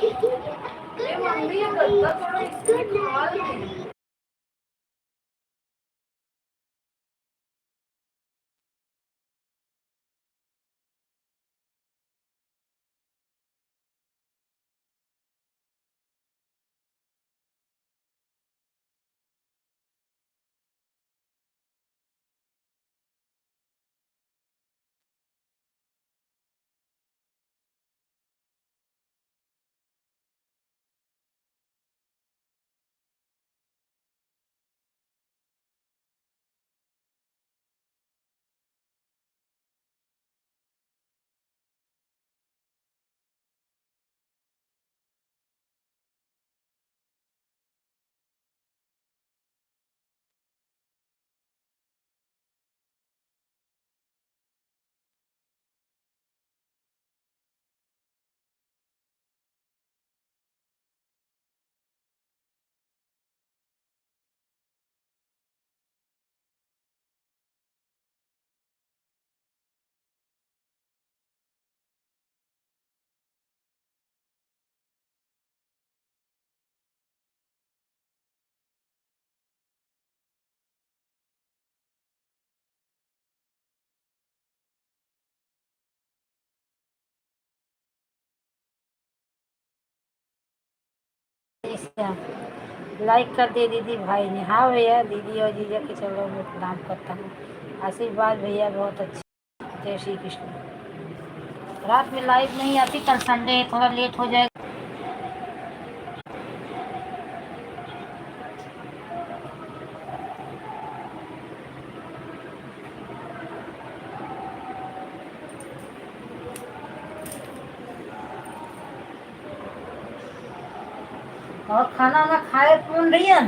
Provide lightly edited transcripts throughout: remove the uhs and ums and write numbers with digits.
ये मम्मी ये गत्ता थोड़ा इसमें खाल दे। लाइक कर दे दीदी भाई ने। हाँ भैया, दीदी और जीजा के चलो मैं प्रणाम करता हूँ। आशीर्वाद भैया बहुत अच्छे। जय श्री कृष्ण। रात में लाइव नहीं आती, कल संडे है, थोड़ा लेट हो जाएगा। और खाना ना खाए कौन भैया?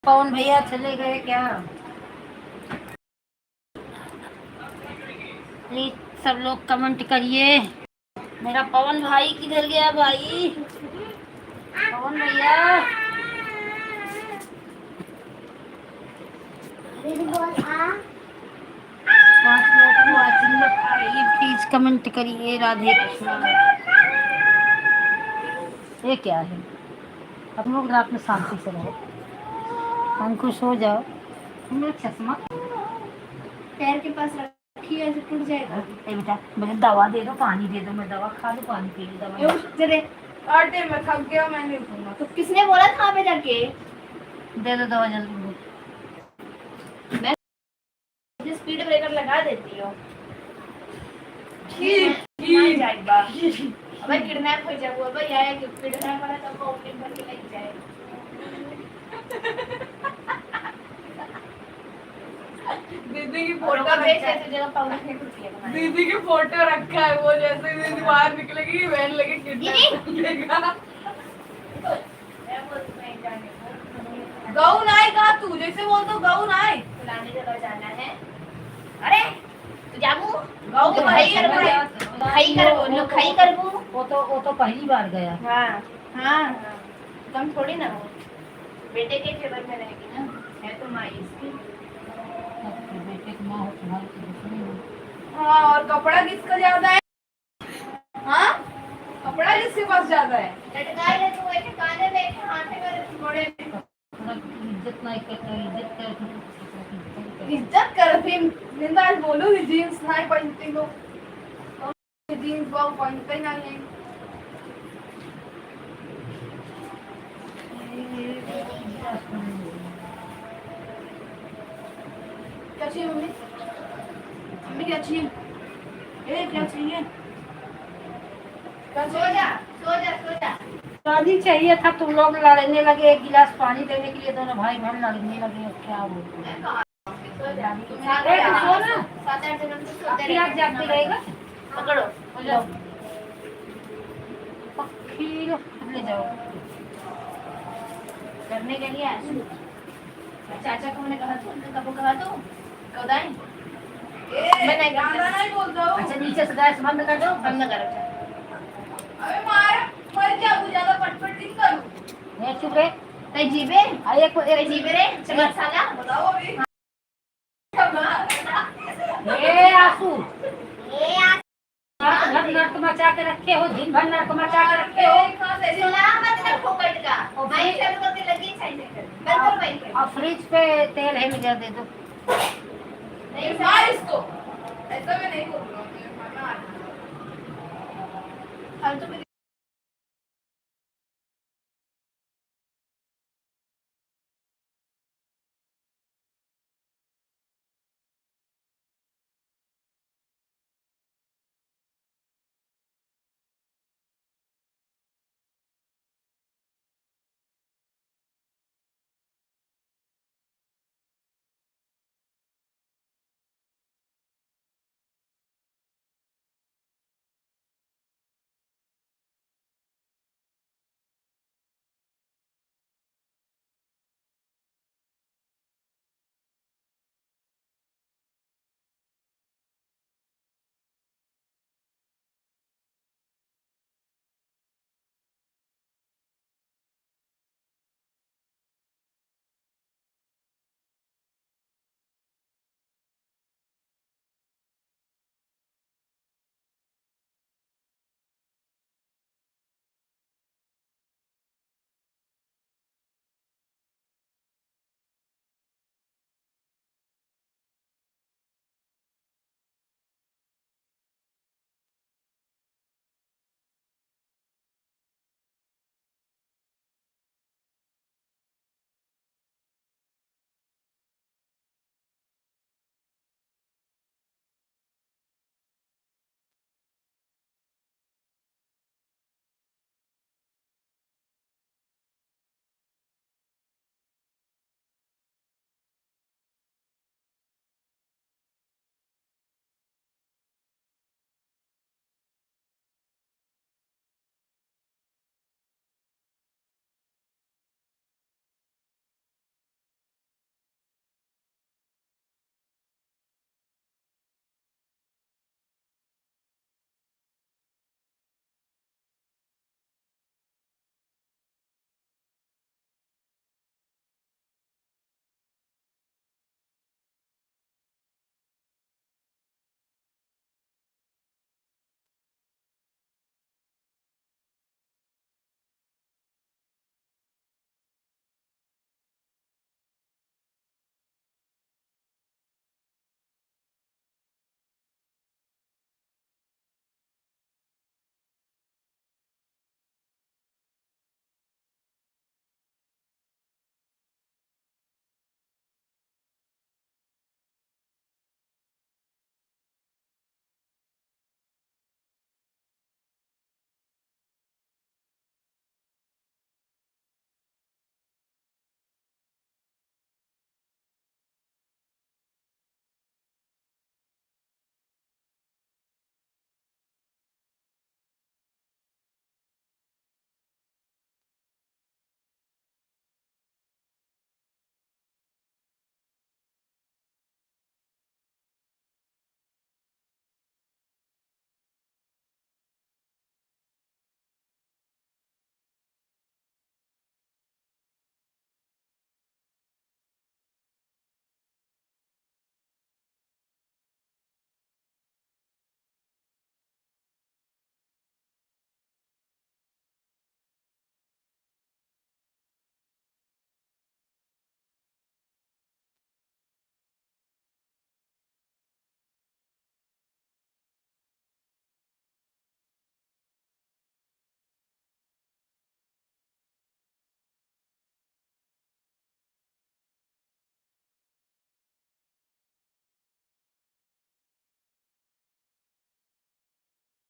पवन भैया चले गए क्या? प्लीज सब लोग कमेंट करिए। मेरा पवन भाई किधर गया भाई? पवन भैया पाँच लोग वाचिंग में आइए, प्लीज कमेंट करिए। राधे कृष्णा। ये क्या है? हम लोग रात में शांति से रहो, अंकुश हो जाओ। तुम लोग चश्मा पैर के पास रखिए, ऐसे टूट जाएगा। बेटा मुझे दवा दे दो, पानी दे दो, मैं दवा खा लूँ, पानी पी लूँ। दवा अरे मैं थक गया, मैं नहीं दूंगा। तो किसने बोला था पे जाके? दे दो दवा जल्दी। मैं स्पीड ब्रेकर लगा देती हूँ। अबे किडनैप हो जाए, अबे यार किडनैप वाला तो ओपनिंग करके लेके जाए। दीदी की फोटो दीदी की फोटो रखा है, वो जैसे दीदी बाहर निकलेगी वैन लेके किडनैप। गऊ नाय कहा तू, जैसे बोल तो गऊ नाय फलाने जगह जाना है। अरे तू जामू गऊ तो खाई कर वो तो पहली बार गया। हाँ हाँ, तुम थोड़ी ना हो बेटे के फेवर में रहेगी ना, है तो माँ इसकी। बेटे की माँ हो, तुम्हारी तो दुश्मनी हो। हाँ, और कपड़ा किसका ज्यादा है? हाँ, कपड़ा किसके पास ज्यादा है? लटका ले तू ऐसे काने में, एक हाथ में थोड़े। इज्जत नहीं करते, इज्जत कर फिर निंदा बोलू जीन्स नहीं पहनती लोग, जीन्स वो पहनते नहीं है। क्या चाहिए मम्मी? मम्मी क्या चाहिए? क्या चाहिए? सो जा सो जा सो जा। पानी चाहिए था, तुम लोग लड़ने लगे, एक गिलास पानी देने के लिए दोनों भाई बहन लड़ने लगे। अब क्या बोलूं? सो जा सो ना, 7-8 जन्म से सोते आपकी आँख जागती रहेगा। पकड़ो हो जाओ। पक्षी ले जाओ करने के लिए आया। चाचा को मैंने कहा था, कब कहा तो कब आए? मैं नहीं गाना नहीं बोलता हूँ। अच्छा नीचे से गैस बंद कर दो। बंद करो। अबे मार मर जा, तू ज्यादा पटपट नहीं करूँ। ये चुप रे। तै जीबे अरे तै जीबे रे चमक साला बताओ अभी। ये आंसू नर्क मचा के रखे हो, दिन भर नर्क मचा के रखे हो। सुना मत ना फोकट का भाई चालू करके लगी साइड में बंद कर भाई। और फ्रिज पे तेल है मुझे दे दो। नहीं मार इसको, ऐसा मैं नहीं बोल रहा हूँ। फालतू